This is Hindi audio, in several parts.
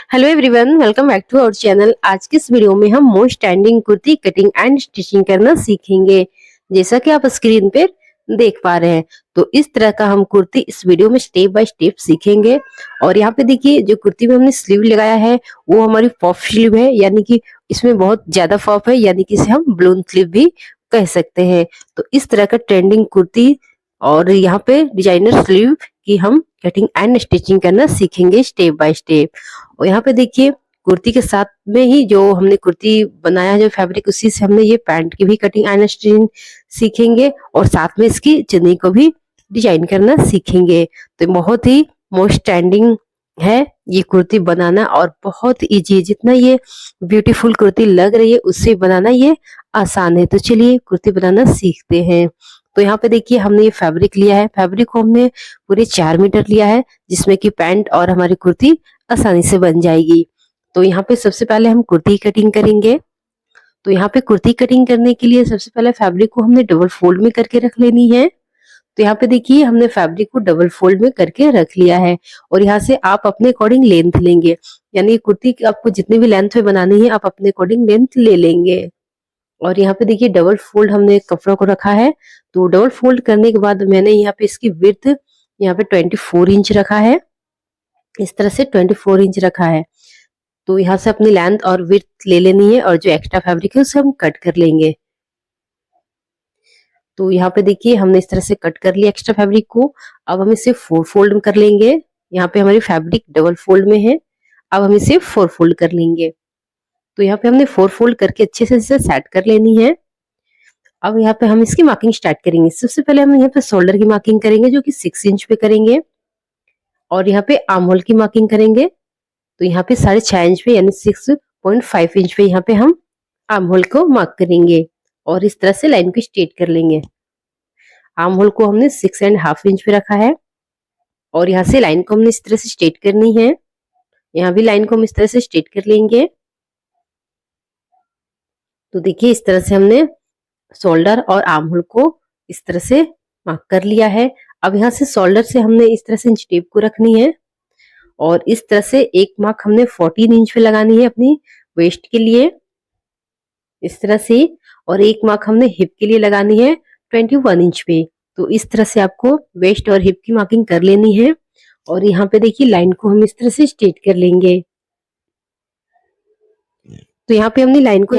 Hello everyone, welcome back to our channel. आज के इस वीडियो में हम most trending kurti cutting and stitching करना सीखेंगे। जैसा कि आप स्क्रीन पे देख पा रहे हैं, तो इस तरह का हम कुर्ती इस वीडियो में स्टेप बाय स्टेप सीखेंगे। और यहाँ पे देखिए, जो कुर्ती में हमने स्लीव लगाया है वो हमारी पफ स्लीव है, यानी कि इसमें बहुत ज्यादा पफ है, यानी कि इसे हम बलून स्लीव भी कह सकते हैं। तो इस तरह का ट्रेंडिंग कुर्ती और यहाँ पे डिजाइनर स्लीव की हम कटिंग एंड स्टिचिंग करना सीखेंगे स्टेप बाय स्टेप। और यहाँ पे देखिए, कुर्ती के साथ में ही जो हमने कुर्ती बनाया है जो फैब्रिक, उसी से हमने ये पैंट की भी कटिंग एंड स्टिचिंग सीखेंगे और साथ में इसकी चुन्नी को भी डिजाइन करना सीखेंगे। तो बहुत ही मोस्ट ट्रेंडिंग है ये कुर्ती बनाना और बहुत इजी। जितना ये ब्यूटीफुल कुर्ती लग रही है उससे बनाना ये आसान है। तो चलिए कुर्ती बनाना सीखते हैं। तो यहाँ पे देखिए, हमने ये फैब्रिक लिया है। फैब्रिक को हमने पूरे 4 मीटर लिया है, जिसमें कि पैंट और हमारी कुर्ती आसानी से बन जाएगी। तो यहाँ पे सबसे पहले हम कुर्ती कटिंग करेंगे। तो यहाँ पे कुर्ती कटिंग करने के लिए सबसे पहले फैब्रिक को हमने डबल फोल्ड में करके रख लेनी है। तो यहाँ पे देखिए, हमने फैब्रिक को डबल फोल्ड में करके रख लिया है। और यहाँ से आप अपने अकॉर्डिंग लेंथ लेंगे, यानी कुर्ती आपको जितनी भी लेंथ में बनानी है आप अपने अकॉर्डिंग लेंथ ले लेंगे। और यहाँ पे देखिए, डबल फोल्ड हमने कपड़ा को रखा है। तो डबल फोल्ड करने के बाद मैंने यहाँ पे इसकी विड्थ यहाँ पे 24 इंच रखा है। इस तरह से 24 इंच रखा है। तो यहाँ से अपनी लेंथ और विड्थ ले लेनी है और जो एक्स्ट्रा फैब्रिक है उसे हम कट कर लेंगे। तो यहाँ पे देखिए, हमने इस तरह से कट कर लिया एक्स्ट्रा फैब्रिक को। अब हम इसे 4 फोल्ड कर लेंगे। यहाँ पे हमारी फैब्रिक डबल फोल्ड में है, अब हम इसे 4 फोल्ड कर लेंगे। तो यहाँ पे हमने 4 फोल्ड करके अच्छे से इसे सेट कर लेनी है। अब यहाँ पे हम इसकी मार्किंग स्टार्ट करेंगे। सबसे पहले हम यहाँ पे शोल्डर की मार्किंग करेंगे, जो कि 6 इंच पे करेंगे। और यहाँ पे आर्म होल की मार्किंग करेंगे। तो यहाँ पे 6.5 इंच पे, यानी 6.5 इंच पे यहाँ पे हम आर्म होल को मार्क करेंगे और इस तरह से लाइन को स्ट्रेट कर लेंगे। आर्म होल को हमने 6.5 इंच पे रखा है और यहाँ से लाइन को हमने इस तरह से स्ट्रेट करनी है। यहाँ भी लाइन को हम इस तरह से स्ट्रेट कर लेंगे। तो देखिए, इस तरह से हमने शोल्डर और आर्म होल को इस तरह से मार्क कर लिया है। अब यहाँ से शोल्डर से हमने इस तरह से इंच टेप को रखनी है और इस तरह से एक मार्क हमने 14 इंच पे लगानी है अपनी वेस्ट के लिए, इस तरह से। और एक मार्क हमने हिप के लिए लगानी है 21 इंच पे। तो इस तरह से आपको वेस्ट और हिप की मार्किंग कर लेनी है। और यहाँ पे देखिए, लाइन को हम इस तरह से स्ट्रेट कर लेंगे। तो यहाँ पे हमने लाइन को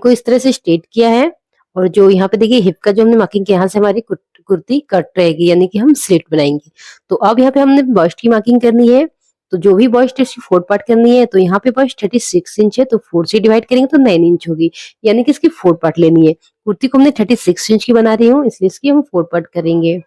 इस तरह से स्ट्रेट किया है। और जो यहाँ पे देखिए, हिप का जो हमने मार्किंग किया, यहाँ से हमारी कुर्ती कट रहेगी, यानी कि हम स्लिट बनाएंगे। तो अब यहाँ पे हमने बस्ट की मार्किंग करनी है। तो जो भी बस्ट है उसकी 4 पार्ट करनी है। तो यहाँ पे बस्ट 36 इंच है, तो 4 से डिवाइड करेंगे तो 9 इंच होगी, यानी कि इसकी 4 पार्ट लेनी है। कुर्ती को हमने 36 इंच की बना रही हूँ, इसलिए इसकी हम 4 पार्ट करेंगे।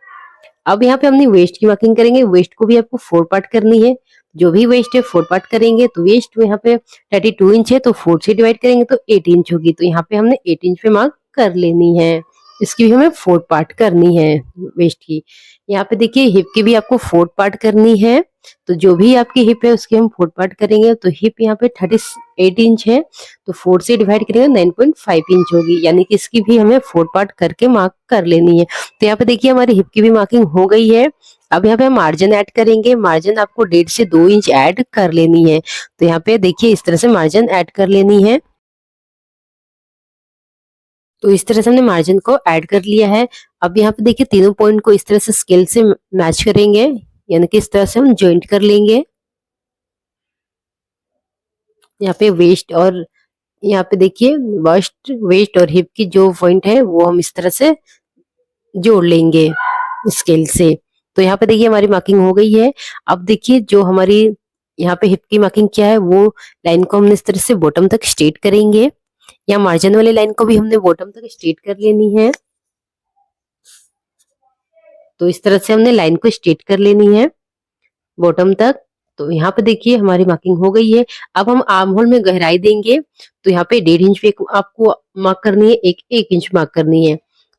अब यहाँ पे हमने वेस्ट की मार्किंग करेंगे। वेस्ट को भी आपको 4 पार्ट करनी है। जो भी वेस्ट है 4 पार्ट करेंगे। तो वेस्ट यहाँ पे 32 इंच है, तो 4 से डिवाइड करेंगे तो 8 इंच होगी। तो यहाँ पे हमने 8 इंच पे मार्क कर लेनी है। इसकी भी हमें 4 पार्ट करनी है वेस्ट की। यहाँ पे देखिए, हिप की भी आपको 4 पार्ट करनी है। तो जो भी आपकी हिप है उसकी हम 4 पार्ट करेंगे। तो हिप यहाँ पे 38 इंच है, तो 4 से डिवाइड करेंगे 9.5 इंच होगी, यानी कि इसकी भी हमें 4 पार्ट करके मार्क कर लेनी है। तो यहाँ पे देखिए, हमारी हिप की भी मार्किंग हो गई है। अब यहाँ पे हम मार्जिन ऐड करेंगे। मार्जिन आपको 1.5 से 2 इंच ऐड कर लेनी है। तो यहाँ पे देखिए, इस तरह से मार्जिन ऐड कर लेनी है। तो इस तरह से हमने मार्जिन को ऐड कर लिया है। अब यहाँ पे देखिए, तीनों पॉइंट को इस तरह से स्केल से मैच करेंगे, यानी कि इस तरह से हम ज्वाइंट कर लेंगे। यहाँ पे वेस्ट और यहाँ पे देखिए, वेस्ट और हिप की जो पॉइंट है वो हम इस तरह से जोड़ लेंगे स्केल से। तो यहाँ पे देखिए, हमारी मार्किंग हो गई है। अब देखिए, जो हमारी यहाँ पे हिप की मार्किंग क्या है, वो लाइन को हमने इस तरह से बॉटम तक स्ट्रेट करेंगे। या मार्जिन वाली लाइन को भी हमने बॉटम तक स्ट्रेट कर लेनी है। तो इस तरह से हमने लाइन को स्ट्रेट कर लेनी है बॉटम तक। तो यहाँ पे देखिए, हमारी मार्किंग हो गई है। अब हम आर्म होल में गहराई देंगे। तो यहाँ पे 1.5 इंच पे आपको मार्क करनी है, 1 इंच मार्क करनी है।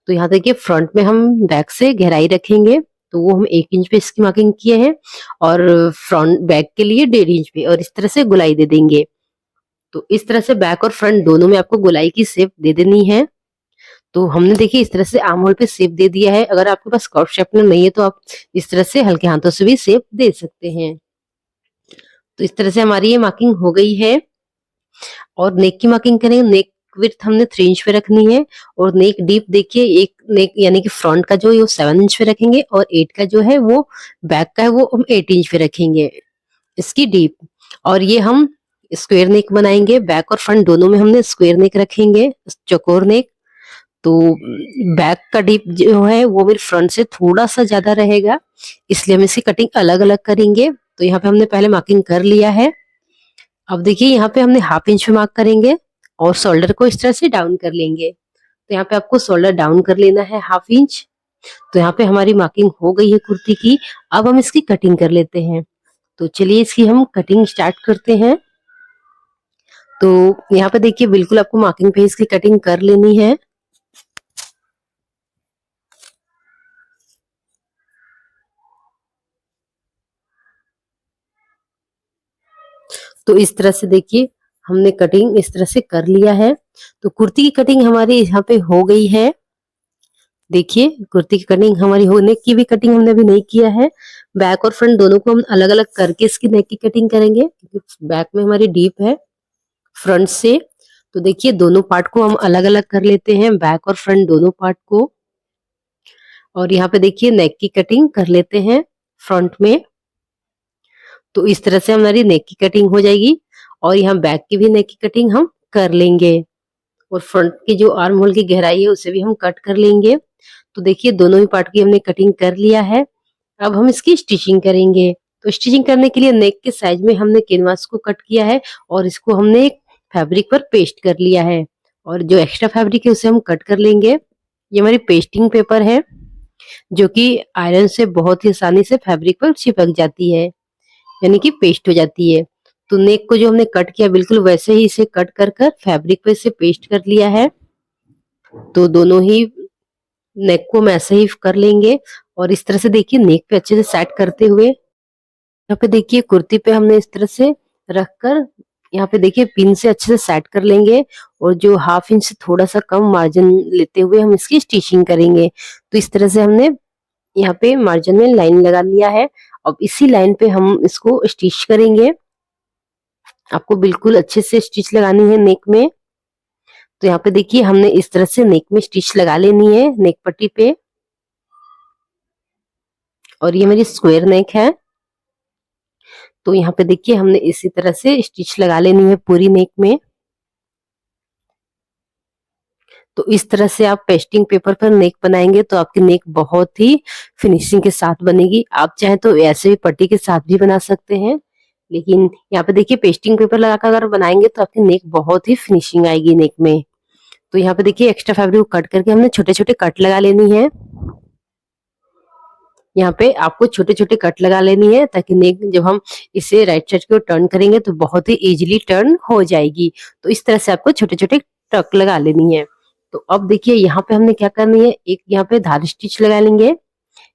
तो यहाँ देखिए, फ्रंट में हम बैक से गहराई रखेंगे, तो वो हम 1 इंच पे इसकी मार्किंग किए हैं। और फ्रंट बैक के लिए 1.5 इंच पे, और इस तरह से गुलाई दे देंगे। तो इस तरह से बैक और फ्रंट दोनों में आपको गुलाई की शेप दे देनी है। तो हमने देखिए, इस तरह से आर्म होल पे शेप दे दिया है। अगर आपके पास कर्व शेपनर नहीं है तो आप इस तरह से हल्के हाथों से भी शेप दे सकते हैं। तो इस तरह से हमारी ये मार्किंग हो गई है। और नेक की मार्किंग करेंगे। नेक विड्थ हमने 3 इंच पे रखनी है और नेक डीप देखिए, एक नेक यानी कि फ्रंट का जो है वो 7 इंच पे रखेंगे और 8 का जो है वो बैक का है वो हम 8 इंच पे रखेंगे इसकी डीप। और ये हम स्क्वायर नेक बनाएंगे। बैक और फ्रंट दोनों में हमने स्क्वायर नेक रखेंगे, चौकोर नेक। तो बैक का डीप जो है वो मेरे फ्रंट से थोड़ा सा ज्यादा रहेगा, इसलिए हम इसकी कटिंग अलग अलग करेंगे। तो यहाँ पे हमने पहले मार्किंग कर लिया है। अब देखिए यहाँ पे हमने हाफ इंच पे मार्क करेंगे और शोल्डर को इस तरह से डाउन कर लेंगे। तो यहाँ पे आपको शोल्डर डाउन कर लेना है हाफ इंच। तो यहाँ पे हमारी मार्किंग हो गई है कुर्ती की। अब हम इसकी कटिंग कर लेते हैं। तो चलिए इसकी हम कटिंग स्टार्ट करते हैं। तो यहाँ पे देखिए बिल्कुल आपको मार्किंग पे इसकी कटिंग कर लेनी है। तो इस तरह से देखिए हमने कटिंग इस तरह से कर लिया है। तो कुर्ती की कटिंग हमारी यहाँ पे हो गई है। देखिए कुर्ती की कटिंग हमारी हो, नेक की भी कटिंग हमने अभी नहीं किया है। बैक और फ्रंट दोनों को हम अलग अलग करके इसकी नेक की कटिंग करेंगे, क्योंकि बैक में हमारी डीप है फ्रंट से। तो देखिए दोनों पार्ट को हम अलग अलग कर लेते हैं, बैक और फ्रंट दोनों पार्ट को। और यहाँ पे देखिए नेक की कटिंग कर लेते हैं फ्रंट में। तो इस तरह से हमारी नेक की कटिंग हो जाएगी और यहाँ बैक की भी नेक की कटिंग हम कर लेंगे। और फ्रंट की जो आर्म होल की गहराई है उसे भी हम कट कर लेंगे। तो देखिए दोनों ही पार्ट की हमने कटिंग कर लिया है। अब हम इसकी स्टिचिंग करेंगे। तो स्टिचिंग करने के लिए नेक के साइज में हमने कैनवास को कट किया है और इसको हमने एक फैब्रिक पर पेस्ट कर लिया है। और जो एक्स्ट्रा फैब्रिक है उसे हम कट कर लेंगे। ये हमारी पेस्टिंग पेपर है जो कि आयरन से बहुत ही आसानी से फैब्रिक पर चिपक जाती है, यानी कि पेस्ट हो जाती है। तो नेक को जो हमने कट किया बिल्कुल वैसे ही इसे कट कर कर फैब्रिक पे इसे पेस्ट कर लिया है। तो दोनों ही नेक को हम ऐसे ही कर लेंगे और इस तरह से देखिए नेक पे अच्छे से सेट करते हुए यहाँ पे देखिए कुर्ती पे हमने इस तरह से रखकर यहाँ पे देखिए पिन से अच्छे से सेट कर लेंगे। और जो हाफ इंच से थोड़ा सा कम मार्जिन लेते हुए हम इसकी स्टिचिंग करेंगे। तो इस तरह से हमने यहाँ पे मार्जिन में लाइन लगा लिया है। अब इसी लाइन पे हम इसको स्टिच करेंगे। आपको बिल्कुल अच्छे से स्टिच लगानी है नेक में। तो यहाँ पे देखिए हमने इस तरह से नेक में स्टिच लगा लेनी है नेक पट्टी पे। और ये मेरी स्क्वायर नेक है। तो यहाँ पे देखिए हमने इसी तरह से स्टिच लगा लेनी है पूरी नेक में। तो इस तरह से आप पेस्टिंग पेपर पर नेक बनाएंगे तो आपकी नेक बहुत ही फिनिशिंग के साथ बनेगी। आप चाहे तो ऐसे भी पट्टी के साथ भी बना सकते हैं, लेकिन यहाँ पे देखिए पेस्टिंग पेपर लगाकर अगर बनाएंगे तो आपकी नेक बहुत ही फिनिशिंग आएगी नेक में। तो यहाँ पे देखिए एक्स्ट्रा फैब्रिक को कट करके हमने छोटे छोटे कट लगा लेनी है। यहाँ पे आपको छोटे छोटे कट लगा लेनी है ताकि नेक जब हम इसे राइट साइड की ओर टर्न करेंगे तो बहुत ही इजीली टर्न हो जाएगी। तो इस तरह से आपको छोटे छोटे टक लगा लेनी है। तो अब देखिए यहाँ पे हमने क्या करनी है, एक यहाँ पे धार स्टिच लगा लेंगे।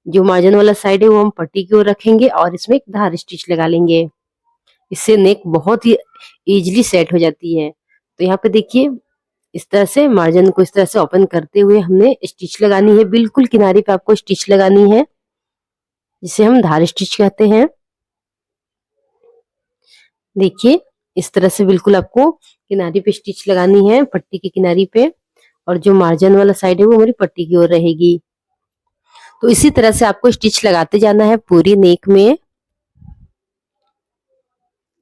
जो मार्जिन वाला साइड है वो हम पट्टी की ओर रखेंगे और इसमें एक धार स्टिच लगा लेंगे। इससे नेक बहुत ही इजीली सेट हो जाती है। तो यहाँ पे देखिए इस तरह से मार्जिन को इस तरह से ओपन करते हुए हमने स्टिच लगानी है। बिल्कुल किनारे पे आपको स्टिच लगानी है जिसे हम धार स्टिच कहते हैं। देखिए इस तरह से बिल्कुल आपको किनारी पे स्टिच लगानी है पट्टी की किनारी पे। और जो मार्जिन वाला साइड है वो हमारी पट्टी की ओर रहेगी। तो इसी तरह से आपको स्टिच लगाते जाना है पूरी नेक में।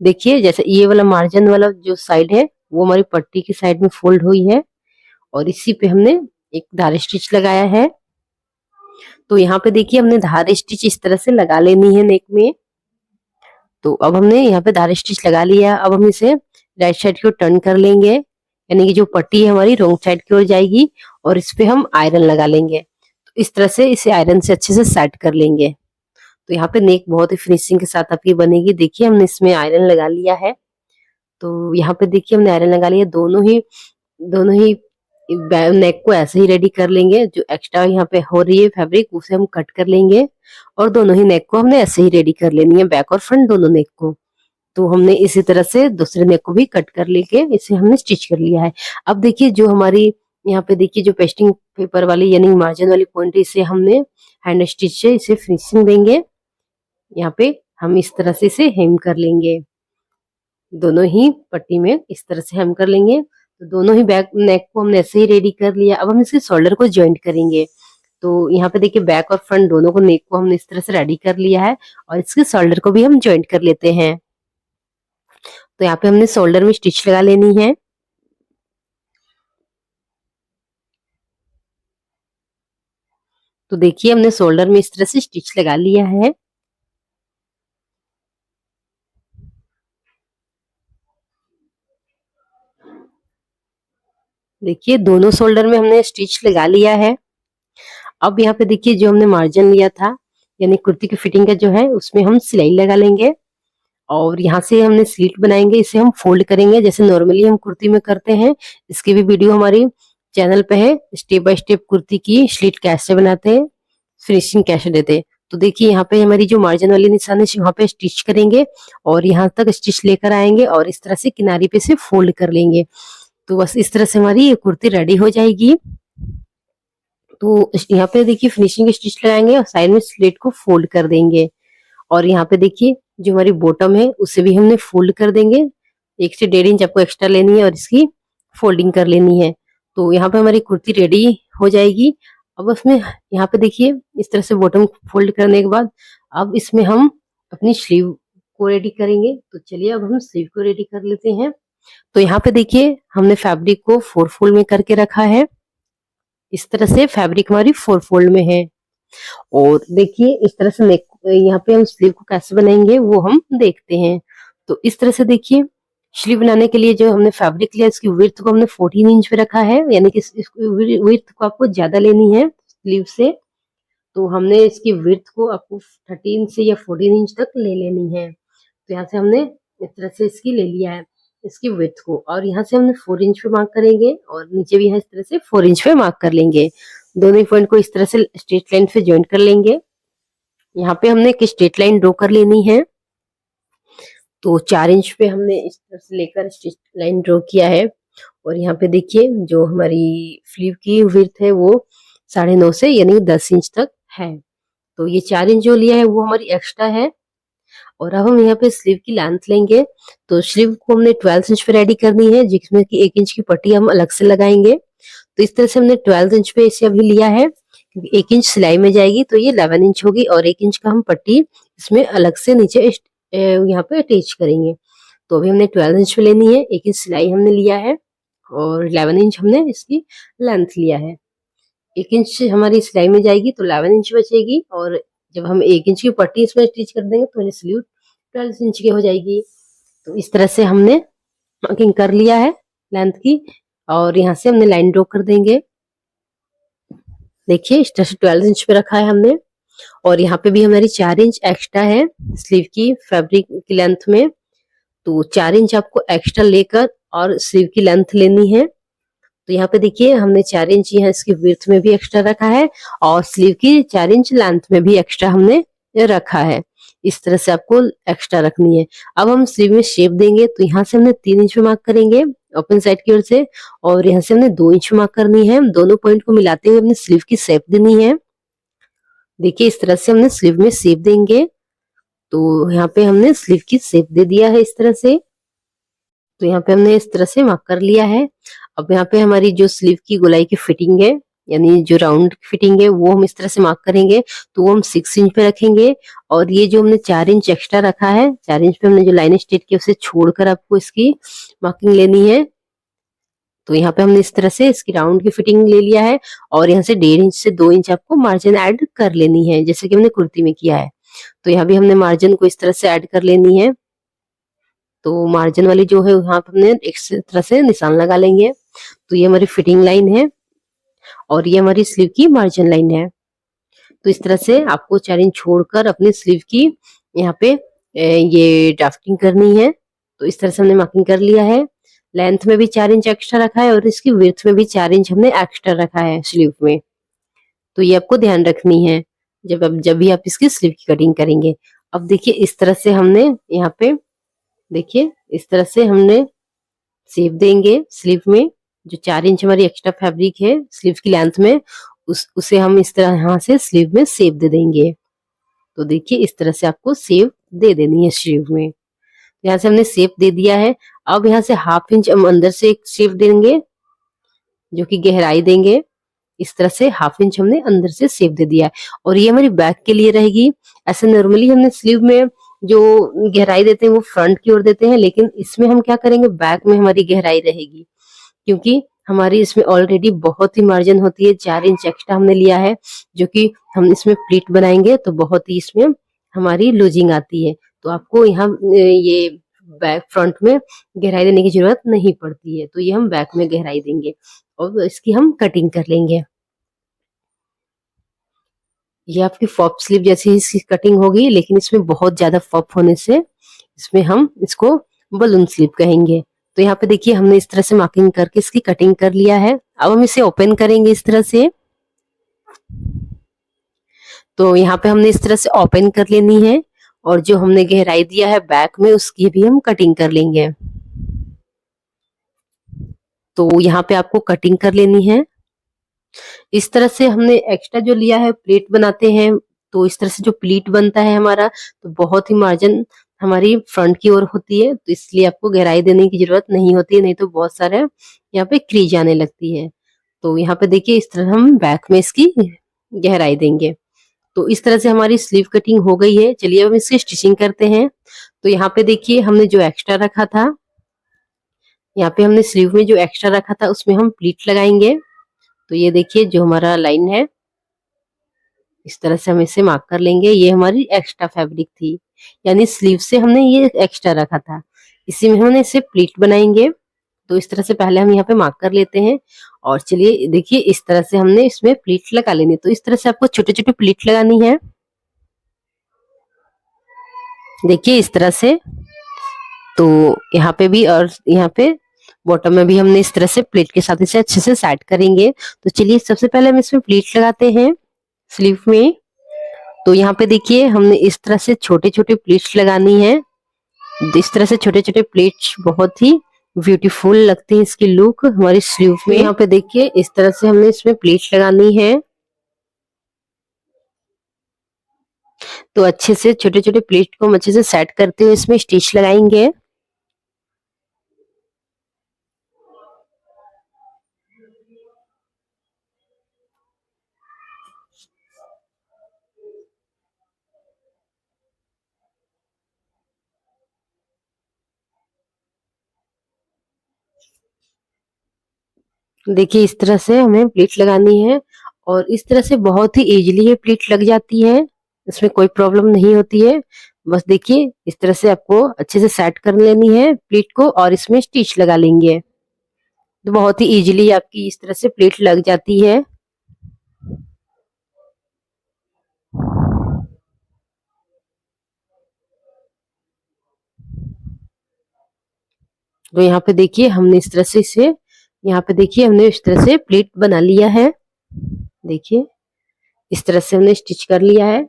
देखिए जैसे ये वाला मार्जिन वाला जो साइड है वो हमारी पट्टी की साइड में फोल्ड हुई है और इसी पे हमने एक धार स्टिच लगाया है। तो यहाँ पे देखिए हमने धार स्टिच इस तरह से लगा लेनी है नेक में। तो अब हमने यहाँ पे धार स्टिच लगा लिया। अब हम इसे राइट साइड की ओर टर्न कर लेंगे, यानी कि जो पट्टी है हमारी रॉन्ग साइड की ओर जाएगी और इस पे हम आयरन लगा लेंगे। तो इस तरह से इसे आयरन से अच्छे से सेट कर लेंगे। तो यहाँ पे नेक बहुत ही फिनिशिंग के साथ आपकी बनेगी। देखिए हमने इसमें आयरन लगा लिया है। तो यहाँ पे देखिए हमने आयरन लगा लिया। दोनों ही नेक को ऐसे ही रेडी कर लेंगे। जो एक्स्ट्रा यहाँ पे हो रही है फैब्रिक उसे हम कट कर लेंगे और दोनों ही नेक को हमने ऐसे ही रेडी कर लेनी है, बैक और फ्रंट दोनों नेक को। तो हमने इसी तरह से दूसरे नेक को भी कट कर लेके इसे हमने स्टिच कर लिया है। अब देखिए जो हमारी यहाँ पे देखिए जो पेस्टिंग पेपर वाली यानी मार्जिन वाली पॉइंट है इसे हमने हैंड स्टिच से इसे फिनिशिंग देंगे। यहाँ पे हम इस तरह से इसे हेम कर लेंगे। दोनों ही पट्टी में इस तरह से हम कर लेंगे। तो दोनों ही बैक नेक को हमने ऐसे ही रेडी कर लिया। अब हम इसके शोल्डर को ज्वाइंट करेंगे। तो यहाँ पे देखिए बैक और फ्रंट दोनों को नेक को हमने इस तरह से रेडी कर लिया है और इसके शोल्डर को भी हम ज्वाइंट कर लेते हैं। तो यहाँ पे हमने शोल्डर में स्टिच लगा लेनी है। तो देखिए हमने शोल्डर में इस तरह से स्टिच लगा लिया है। देखिए दोनों शोल्डर में हमने स्टिच लगा लिया है। अब यहाँ पे देखिए जो हमने मार्जिन लिया था यानी कुर्ती की फिटिंग का जो है उसमें हम सिलाई लगा लेंगे और यहाँ से हमने स्लिट बनाएंगे। इसे हम फोल्ड करेंगे जैसे नॉर्मली हम कुर्ती में करते हैं। इसकी भी वीडियो हमारी चैनल पे है, स्टेप बाय स्टेप कुर्ती की स्लिट कैसे बनाते हैं, फिनिशिंग कैसे देते हैं। तो देखिए यहाँ पे हमारी जो मार्जिन वाली निशान है वहाँ पे स्टिच करेंगे और यहाँ तक स्टिच लेकर आएंगे और इस तरह से किनारे पे से फोल्ड कर लेंगे। तो बस इस तरह से हमारी ये कुर्ती रेडी हो जाएगी। तो यहाँ पे देखिए फिनिशिंग स्टिच लगाएंगे और साइड में स्लिट को फोल्ड कर देंगे और यहाँ पे देखिए जो हमारी बॉटम है उसे भी हमने फोल्ड कर देंगे। 1 से 1.5 इंच आपको एक्स्ट्रा लेनी है और इसकी फोल्डिंग कर लेनी है। तो यहाँ पे हमारी कुर्ती रेडी हो जाएगी। अब उसमें यहाँ पे देखिए इस तरह से बॉटम फोल्ड करने के बाद अब इसमें हम अपनी स्लीव को रेडी करेंगे। तो चलिए अब हम स्लीव को रेडी कर लेते हैं। तो यहाँ पे देखिए हमने फैब्रिक को 4 फोल्ड में करके रखा है। इस तरह से फैब्रिक हमारी 4 फोल्ड में है और देखिए इस तरह से नेक यहाँ पे हम स्लीव को कैसे बनाएंगे वो हम देखते हैं। तो इस तरह से देखिए स्लीव बनाने के लिए जो हमने फैब्रिक लिया इसकी विड्थ को हमने 14 इंच पे रखा है यानी कि विड्थ को आपको ज्यादा लेनी है स्लीव से। तो हमने इसकी विड्थ को आपको 13 से या 14 इंच तक ले लेनी है। तो यहाँ से हमने इस तरह से इसकी ले लिया है इसकी विड्थ को और यहाँ से हमने 4 इंच पे मार्क करेंगे और नीचे भी यहाँ इस तरह से 4 इंच पे मार्क कर लेंगे। दोनों पॉइंट को इस तरह से स्ट्रेट लाइन पे ज्वाइंट कर लेंगे। यहाँ पे हमने एक स्ट्रेट लाइन ड्रॉ कर लेनी है। तो 4 इंच पे हमने इस तरह से लेकर स्ट्रेट लाइन ड्रॉ किया है और यहाँ पे देखिए जो हमारी स्लीव की विड्थ है वो 9.5 से यानी 10 इंच तक है। तो ये 4 इंच जो लिया है वो हमारी एक्स्ट्रा है और अब हम यहाँ पे स्लीव की लेंथ लेंगे। तो स्लीव को हमने 12 इंच पे रेडी करनी है जिसमें कि 1 इंच की पट्टी हम अलग से लगाएंगे। तो इस तरह से हमने 12 इंच पे इसे अभी लिया है क्योंकि 1 इंच सिलाई में जाएगी तो ये 11 इंच होगी और 1 इंच का हम पट्टी इसमें अलग से नीचे यहाँ पे अटैच करेंगे। तो अभी हमने 12 इंच पे लेनी है, 1 इंच सिलाई हमने लिया है और 11 इंच हमने इसकी लेंथ लिया है। 1 इंच हमारी सिलाई में जाएगी तो 11 इंच बचेगी और जब हम 1 इंच की पट्टी इसमें स्टिच कर देंगे तो स्लीव 12 इंच की हो जाएगी। तो इस तरह से हमने मार्किंग कर लिया है लेंथ की और यहाँ से हमने लाइन ड्रॉ कर देंगे। देखिए इस तरह से 12 इंच पे रखा है हमने और यहाँ पे भी हमारी 4 इंच एक्स्ट्रा है स्लीव की फैब्रिक की लेंथ में। तो 4 इंच आपको एक्स्ट्रा लेकर और स्लीव की लेंथ लेनी है। तो यहाँ पे देखिए हमने 4 इंच यहाँ इसकी विड्थ में भी एक्स्ट्रा रखा है और स्लीव की 4 इंच लेंथ में भी एक्स्ट्रा हमने रखा है। इस तरह से आपको एक्स्ट्रा रखनी है। अब हम स्लीव में शेप देंगे तो यहाँ से हमने 3 इंच पे मार्क करेंगे ओपन साइड की ओर से और यहाँ से हमने 2 इंच पे मार्क करनी है। दोनों पॉइंट को मिलाते हुए हमने स्लीव की शेप देनी है। देखिए इस तरह से हमने स्लीव में शेप देंगे। तो यहाँ पे हमने स्लीव की शेप दे दिया है इस तरह से। तो यहाँ पे हमने इस तरह से मार्क कर लिया है। अब यहाँ पे हमारी जो स्लीव की गोलाई की फिटिंग है यानी जो राउंड फिटिंग है वो हम इस तरह से मार्क करेंगे। तो वो हम 6 इंच पे रखेंगे और ये जो हमने 4 इंच एक्स्ट्रा रखा है 4 इंच पे हमने जो लाइन स्ट्रेट की उसे छोड़कर आपको इसकी मार्किंग लेनी है। तो यहाँ पे हमने इस तरह से इसकी राउंड की फिटिंग ले लिया है और यहाँ से 1.5 इंच से 2 इंच आपको मार्जिन ऐड कर लेनी है जैसे कि हमने कुर्ती में किया है। तो यहाँ भी हमने मार्जिन को इस तरह से ऐड कर लेनी है। तो मार्जिन वाली जो है यहाँ पे हमने इस तरह से निशान लगा लेंगे। तो ये हमारी फिटिंग लाइन है और ये हमारी स्लीव की मार्जिन लाइन है। तो इस तरह से आपको 4 इंच छोड़कर अपनी स्लीव की यहाँ पे ये ड्राफ्टिंग करनी है। तो इस तरह से हमने मार्किंग कर लिया है। लेंथ में भी 4 इंच एक्स्ट्रा रखा है और इसकी विड्थ में भी 4 इंच हमने एक्स्ट्रा रखा है स्लीव में। तो ये आपको ध्यान रखनी है जब भी आप इसकी स्लीव की कटिंग करेंगे। अब देखिए इस तरह से हमने यहाँ पे देखिए इस तरह से हमने शेप देंगे स्लीव में। जो 4 इंच हमारी एक्स्ट्रा फैब्रिक है स्लीव की लेंथ में उसे हम इस तरह यहाँ से स्लीव में शेप दे देंगे। तो देखिए इस तरह से आपको शेप दे देनी है स्लीव में। यहाँ से हमने शेप दे दिया है। अब यहाँ से 1/2 इंच हम अंदर से एक शेप देंगे, जो कि गहराई देंगे। इस तरह से 1/2 इंच हमने अंदर से शेप दे दिया है और ये हमारी बैक के लिए रहेगी। ऐसे नॉर्मली हमने स्लीव में जो गहराई देते हैं वो फ्रंट की ओर देते हैं, लेकिन इसमें हम क्या करेंगे, बैक में हमारी गहराई रहेगी, क्योंकि हमारी इसमें ऑलरेडी बहुत ही मार्जिन होती है। 4 इंच एक्स्ट्रा हमने लिया है, जो कि हम इसमें प्लीट बनाएंगे तो बहुत ही इसमें हमारी लूजिंग आती है। तो आपको यहाँ ये बैक फ्रंट में गहराई देने की जरूरत नहीं पड़ती है, तो ये हम बैक में गहराई देंगे और इसकी हम कटिंग कर लेंगे। ये आपकी फॉप स्लीव जैसी इसकी कटिंग होगी, लेकिन इसमें बहुत ज्यादा फॉप होने से इसमें हम इसको बलून स्लीव कहेंगे। तो यहाँ पे देखिए हमने इस तरह से मार्किंग करके इसकी कटिंग कर लिया है। अब हम इसे ओपन करेंगे इस तरह से। तो यहाँ पे हमने इस तरह से ओपन कर लेनी है और जो हमने गहराई दिया है बैक में उसकी भी हम कटिंग कर लेंगे। तो यहाँ पे आपको कटिंग कर लेनी है। इस तरह से हमने एक्स्ट्रा जो लिया है प्लेट बनाते हैं, तो इस तरह से जो प्लीट बनता है हमारा, तो बहुत ही मार्जिन हमारी फ्रंट की ओर होती है, तो इसलिए आपको गहराई देने की जरूरत नहीं होती है, नहीं तो बहुत सारे यहाँ पे क्रीज आने लगती है। तो यहाँ पे देखिए इस तरह हम बैक में इसकी गहराई देंगे। तो इस तरह से हमारी स्लीव कटिंग हो गई है। चलिए अब हम इसकी स्टिचिंग करते हैं। तो यहाँ पे देखिए हमने जो एक्स्ट्रा रखा था, यहाँ पे हमने स्लीव में जो एक्स्ट्रा रखा था उसमें हम प्लीट लगाएंगे। तो ये देखिए जो हमारा लाइन है, इस तरह से हम इसे मार्क कर लेंगे। ये हमारी एक्स्ट्रा फैब्रिक थी, यानी स्लीव से हमने ये एक्स्ट्रा रखा था, इसी में हमने इसे प्लीट बनाएंगे। तो इस तरह से पहले हम यहाँ पे मार्क कर लेते हैं और चलिए देखिए इस तरह से हमने इसमें प्लीट लगा लेनी। तो इस तरह से आपको छोटे छोटे प्लीट लगानी है, देखिए इस तरह से। तो यहाँ पे भी और यहाँ पे बॉटम में भी हमने इस तरह से प्लेट के साथ इसे अच्छे से सेट करेंगे। तो चलिए सबसे पहले हम इसमें प्लीट लगाते हैं स्लीव में। तो यहाँ पे देखिए हमने इस तरह से छोटे छोटे प्लीट्स लगानी है। इस तरह से छोटे छोटे प्लीट्स बहुत ही ब्यूटीफुल लगती है इसकी लुक हमारी स्लीव में। यहाँ पे देखिए इस तरह से हमने इसमें प्लीट्स लगानी है। तो अच्छे से छोटे छोटे प्लीट को हम अच्छे से सेट करते हुए इसमें स्टिच लगाएंगे। देखिए इस तरह से हमें प्लीट लगानी है और इस तरह से बहुत ही इजीली ये प्लीट लग जाती है, इसमें कोई प्रॉब्लम नहीं होती है। बस देखिए इस तरह से आपको अच्छे से सेट कर लेनी है प्लीट को और इसमें स्टिच लगा लेंगे। तो बहुत ही इजीली आपकी इस तरह से प्लीट लग जाती है। तो यहाँ पे देखिए हमने इस तरह से इसे, यहाँ पे देखिए हमने इस तरह से प्लीट बना लिया है। देखिए इस तरह से हमने स्टिच कर लिया है।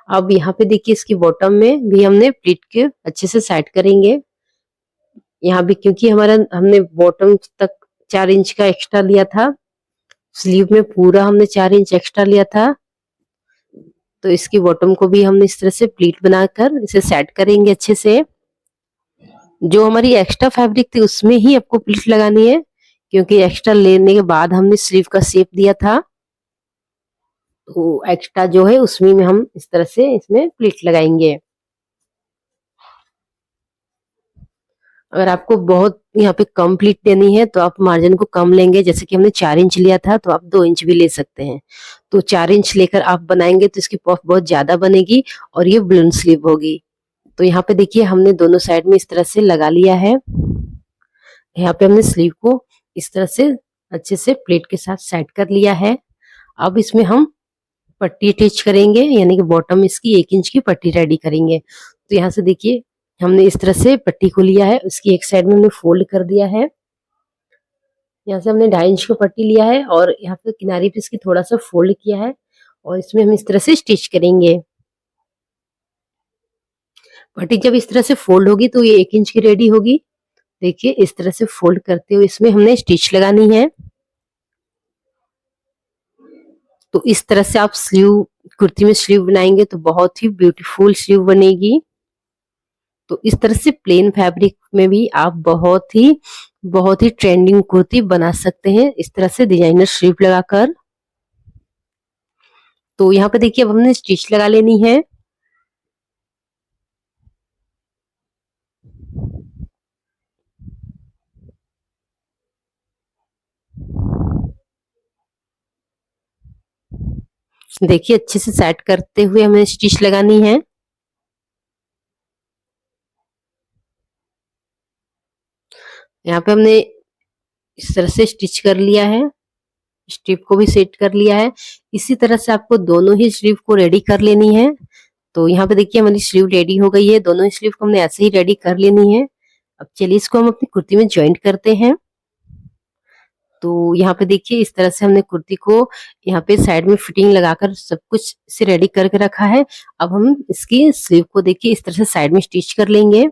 अब यहाँ पे देखिए इसकी बॉटम में भी हमने प्लीट के अच्छे से सेट करेंगे। यहाँ भी क्योंकि हमारा हमने बॉटम तक 4 इंच का एक्स्ट्रा लिया था, स्लीव में पूरा हमने 4 इंच एक्स्ट्रा लिया था, तो इसकी बॉटम को भी हमने इस तरह से प्लीट बनाकर इसे सेट करेंगे अच्छे से। जो हमारी एक्स्ट्रा फैब्रिक थी उसमें ही आपको प्लीट लगानी है, क्योंकि एक्स्ट्रा लेने के बाद हमने स्लीव का शेप दिया था, तो एक्स्ट्रा जो है उसमें में हम इस तरह से इसमें प्लीट लगाएंगे। अगर आपको बहुत यहाँ पे कम प्लीट देनी है तो आप मार्जिन को कम लेंगे, जैसे कि हमने 4 इंच लिया था तो आप 2 इंच भी ले सकते हैं। तो 4 इंच लेकर आप बनाएंगे तो इसकी पफ बहुत ज्यादा बनेगी और ये बलून स्लीव होगी। तो यहाँ पे देखिए हमने दोनों साइड में इस तरह से लगा लिया है। यहाँ पे हमने स्लीव को इस तरह से अच्छे से प्लेट के साथ सेट कर लिया है। अब इसमें हम पट्टी अटैच करेंगे, यानी कि बॉटम इसकी 1 इंच की पट्टी रेडी करेंगे। तो यहाँ से देखिए हमने इस तरह से पट्टी को लिया है, उसकी एक साइड में हमने फोल्ड कर दिया है। यहाँ से हमने 2.5 इंच की पट्टी लिया है और यहाँ पे किनारे पे इसकी थोड़ा सा फोल्ड किया है और इसमें हम इस तरह से स्टिच करेंगे। पट्टी जब इस तरह से फोल्ड होगी तो ये 1 इंच की रेडी होगी। देखिए इस तरह से फोल्ड करते हुए इसमें हमने स्टिच लगानी है। तो इस तरह से आप स्लीव कुर्ती में स्लीव बनाएंगे तो बहुत ही ब्यूटीफुल स्लीव बनेगी। तो इस तरह से प्लेन फैब्रिक में भी आप बहुत ही ट्रेंडिंग कुर्ती बना सकते हैं इस तरह से डिजाइनर स्लीव लगाकर। तो यहाँ पे देखिए अब हमने स्टिच लगा लेनी है। देखिए अच्छे से सेट करते हुए हमें स्टिच लगानी है। यहाँ पे हमने इस तरह से स्टिच कर लिया है, स्ट्रिप को भी सेट कर लिया है। इसी तरह से आपको दोनों ही स्लीव को रेडी कर लेनी है। तो यहाँ पे देखिए हमारी स्लीव रेडी हो गई है, दोनों स्लीव को हमने ऐसे ही रेडी कर लेनी है। अब चलिए इसको हम अपनी कुर्ती में ज्वाइंट करते हैं। तो यहाँ पे देखिए इस तरह से हमने कुर्ती को यहाँ पे साइड में फिटिंग लगाकर सब कुछ से रेडी करके रखा है। अब हम इसकी स्लीव को देखिए इस तरह से साइड में स्टिच कर लेंगे।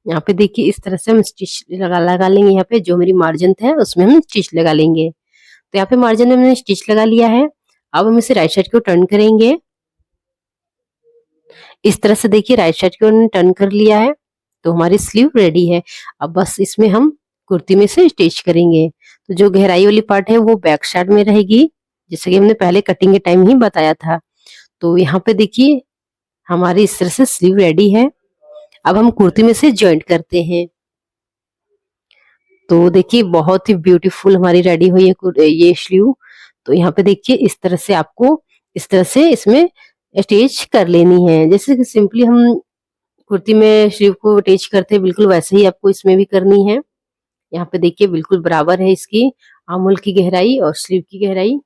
यहाँ पे देखिए इस तरह से हम स्टिच लगा लेंगे। यहाँ पे जो मेरी मार्जिन है उसमें हम स्टिच लगा लेंगे। तो यहाँ पे मार्जिन में हमने स्टिच लगा लिया है। अब हम इसे राइट साइड को टर्न करेंगे। इस तरह से देखिए राइट साइड को टर्न कर लिया है। तो हमारी स्लीव रेडी है। अब बस इसमें हम कुर्ती में से स्टिच करेंगे। तो जो गहराई वाली पार्ट है वो बैक साइड में रहेगी, जैसे कि हमने पहले कटिंग के टाइम ही बताया था। तो यहाँ पे देखिए हमारी इस तरह से स्लीव रेडी है। अब हम कुर्ती में से ज्वाइंट करते हैं। तो देखिए बहुत ही ब्यूटीफुल हमारी रेडी हुई है ये स्लीव। तो यहाँ पे देखिए इस तरह से आपको इस तरह से इसमें अटैच कर लेनी है। जैसे कि सिंपली हम कुर्ती में स्लीव को अटैच करते हैं बिल्कुल वैसे ही आपको इसमें भी करनी है। यहाँ पे देखिए बिल्कुल बराबर है इसकी आंमुल की गहराई और स्लीव की गहराई।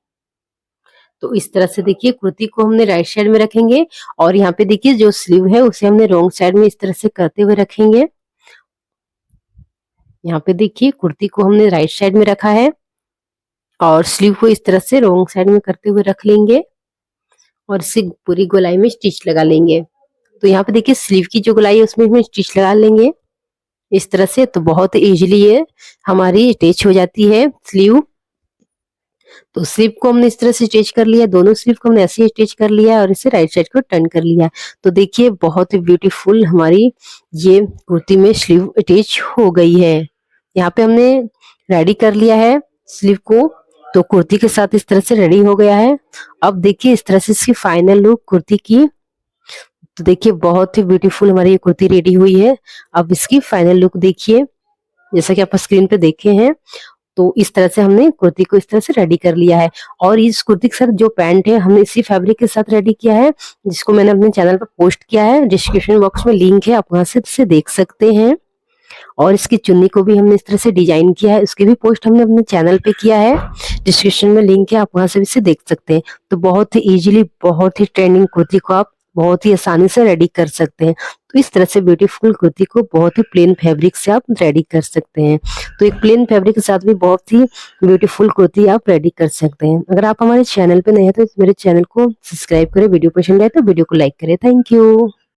तो इस तरह से देखिए कुर्ती को हमने राइट साइड में रखेंगे और यहाँ पे देखिए जो स्लीव है उसे हमने रॉन्ग साइड में इस तरह से करते हुए रखेंगे। यहाँ पे देखिए कुर्ती को हमने राइट साइड में रखा है और स्लीव को इस तरह से रॉन्ग साइड में करते हुए रख लेंगे और इसे पूरी गोलाई में स्टिच लगा लेंगे। तो यहाँ पे देखिए स्लीव की जो गोलाई है उसमें हम स्टिच लगा लेंगे इस तरह से। तो बहुत इजीली ये हमारी अटैच हो जाती है स्लीव। तो स्लीव को हमने इस तरह से स्टिच कर लिया, दोनों स्लीव को हमने ऐसे ही स्टिच कर लिया और इसे राइट साइड को टर्न कर लिया। तो देखिए बहुत ही ब्यूटीफुल हमारी ये कुर्ती में स्लीव अटैच हो गई है। यहाँ पे हमने रेडी कर लिया है स्लीव को। तो कुर्ती के साथ इस तरह से रेडी हो गया है। अब देखिए इस तरह से इसकी फाइनल लुक कुर्ती की। तो देखिए बहुत ही ब्यूटीफुल हमारी ये कुर्ती रेडी हुई है। अब इसकी फाइनल लुक देखिए, जैसा कि आप स्क्रीन पे देखे हैं। तो इस तरह से हमने कुर्ती को इस तरह से रेडी कर लिया है और इस कुर्ती के साथ जो पैंट है हमने इसी फैब्रिक के साथ रेडी किया है, जिसको मैंने अपने चैनल पर पोस्ट किया है। डिस्क्रिप्शन बॉक्स में लिंक है, आप वहां से इसे देख सकते हैं। और इसकी चुन्नी को भी हमने इस तरह से डिजाइन किया है, उसकी भी पोस्ट हमने अपने चैनल पे किया है। डिस्क्रिप्शन में लिंक है, आप वहां से भी इसे देख सकते हैं। तो बहुत ही इजीली बहुत ही ट्रेंडिंग कुर्ती को आप बहुत ही आसानी से रेडी कर सकते हैं। तो इस तरह से ब्यूटीफुल कुर्ती को बहुत ही प्लेन फैब्रिक से आप रेडी कर सकते हैं। तो एक प्लेन फैब्रिक के साथ भी बहुत ही ब्यूटीफुल कुर्ती आप रेडी कर सकते हैं। अगर आप हमारे चैनल पे नए हैं तो मेरे चैनल को सब्सक्राइब करें, वीडियो पसंद आए तो वीडियो को लाइक करें। Thank you.